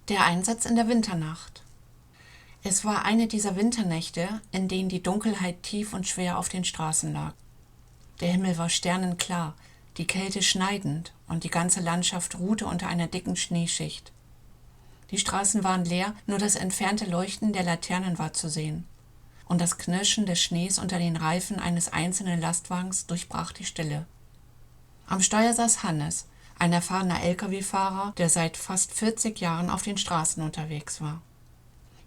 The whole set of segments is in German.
Der Einsatz in der Winternacht. Es war eine dieser Winternächte, in denen die Dunkelheit tief und schwer auf den Straßen lag. Der Himmel war sternenklar, die Kälte schneidend und die ganze Landschaft ruhte unter einer dicken Schneeschicht. Die Straßen waren leer, nur das entfernte Leuchten der Laternen war zu sehen. Und das Knirschen des Schnees unter den Reifen eines einzelnen Lastwagens durchbrach die Stille. Am Steuer saß Hannes, ein erfahrener Lkw-Fahrer, der seit fast 40 Jahren auf den Straßen unterwegs war.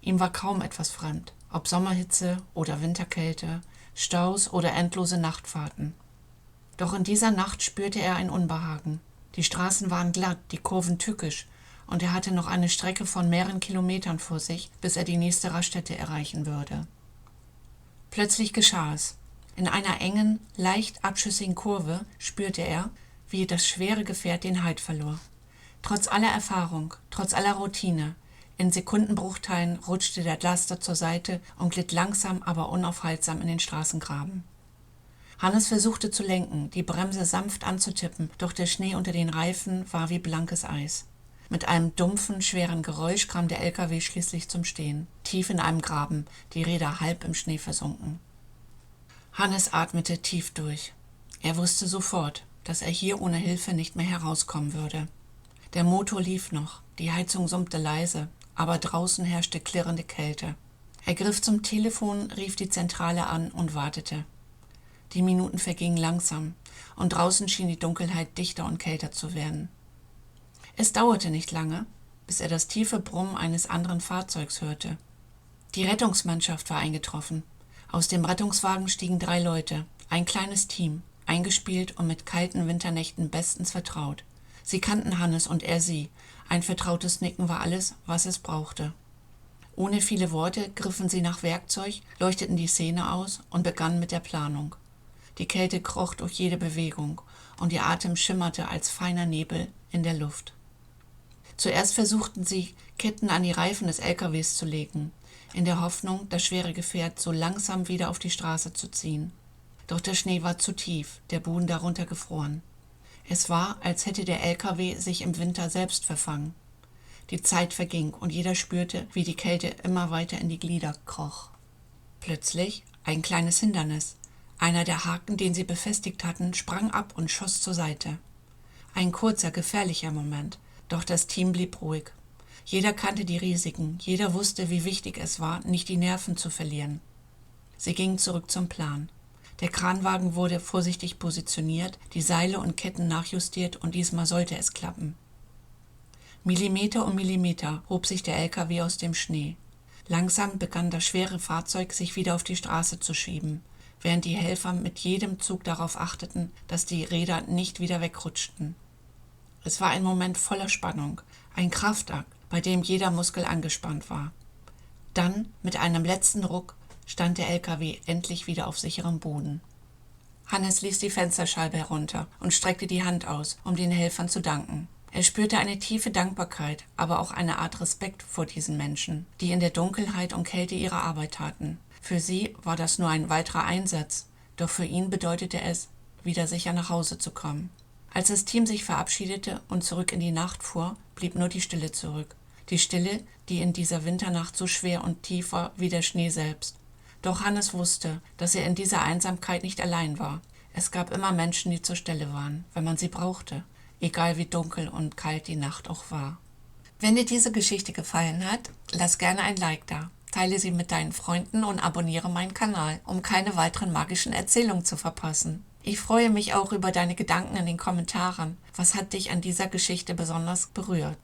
Ihm war kaum etwas fremd, ob Sommerhitze oder Winterkälte, Staus oder endlose Nachtfahrten. Doch in dieser Nacht spürte er ein Unbehagen. Die Straßen waren glatt, die Kurven tückisch, und er hatte noch eine Strecke von mehreren Kilometern vor sich, bis er die nächste Raststätte erreichen würde. Plötzlich geschah es. In einer engen, leicht abschüssigen Kurve spürte er, wie das schwere Gefährt den Halt verlor. Trotz aller Erfahrung, trotz aller Routine, in Sekundenbruchteilen rutschte der Laster zur Seite und glitt langsam, aber unaufhaltsam in den Straßengraben. Hannes versuchte zu lenken, die Bremse sanft anzutippen, doch der Schnee unter den Reifen war wie blankes Eis. Mit einem dumpfen, schweren Geräusch kam der LKW schließlich zum Stehen, tief in einem Graben, die Räder halb im Schnee versunken. Hannes atmete tief durch. Er wusste sofort, dass er hier ohne Hilfe nicht mehr herauskommen würde. Der Motor lief noch, die Heizung summte leise, aber draußen herrschte klirrende Kälte. Er griff zum Telefon, rief die Zentrale an und wartete. Die Minuten vergingen langsam, und draußen schien die Dunkelheit dichter und kälter zu werden. Es dauerte nicht lange, bis er das tiefe Brummen eines anderen Fahrzeugs hörte. Die Rettungsmannschaft war eingetroffen. Aus dem Rettungswagen stiegen 3 Leute, ein kleines Team, eingespielt und mit kalten Winternächten bestens vertraut. Sie kannten Hannes und er sie. Ein vertrautes Nicken war alles, was es brauchte. Ohne viele Worte griffen sie nach Werkzeug, leuchteten die Szene aus und begannen mit der Planung. Die Kälte kroch durch jede Bewegung und ihr Atem schimmerte als feiner Nebel in der Luft. Zuerst versuchten sie, Ketten an die Reifen des LKWs zu legen, in der Hoffnung, das schwere Gefährt so langsam wieder auf die Straße zu ziehen. Doch der Schnee war zu tief, der Boden darunter gefroren. Es war, als hätte der LKW sich im Winter selbst verfangen. Die Zeit verging und jeder spürte, wie die Kälte immer weiter in die Glieder kroch. Plötzlich ein kleines Hindernis. Einer der Haken, den sie befestigt hatten, sprang ab und schoss zur Seite. Ein kurzer, gefährlicher Moment, doch das Team blieb ruhig. Jeder kannte die Risiken, jeder wusste, wie wichtig es war, nicht die Nerven zu verlieren. Sie gingen zurück zum Plan. Der Kranwagen wurde vorsichtig positioniert, die Seile und Ketten nachjustiert und diesmal sollte es klappen. Millimeter um Millimeter hob sich der LKW aus dem Schnee. Langsam begann das schwere Fahrzeug sich wieder auf die Straße zu schieben, während die Helfer mit jedem Zug darauf achteten, dass die Räder nicht wieder wegrutschten. Es war ein Moment voller Spannung, ein Kraftakt, bei dem jeder Muskel angespannt war. Dann, mit einem letzten Ruck, stand der LKW endlich wieder auf sicherem Boden. Hannes ließ die Fensterscheibe herunter und streckte die Hand aus, um den Helfern zu danken. Er spürte eine tiefe Dankbarkeit, aber auch eine Art Respekt vor diesen Menschen, die in der Dunkelheit und Kälte ihre Arbeit taten. Für sie war das nur ein weiterer Einsatz, doch für ihn bedeutete es, wieder sicher nach Hause zu kommen. Als das Team sich verabschiedete und zurück in die Nacht fuhr, blieb nur die Stille zurück. Die Stille, die in dieser Winternacht so schwer und tief war wie der Schnee selbst. Doch Hannes wusste, dass er in dieser Einsamkeit nicht allein war. Es gab immer Menschen, die zur Stelle waren, wenn man sie brauchte, egal wie dunkel und kalt die Nacht auch war. Wenn dir diese Geschichte gefallen hat, lass gerne ein Like da, teile sie mit deinen Freunden und abonniere meinen Kanal, um keine weiteren magischen Erzählungen zu verpassen. Ich freue mich auch über deine Gedanken in den Kommentaren. Was hat dich an dieser Geschichte besonders berührt?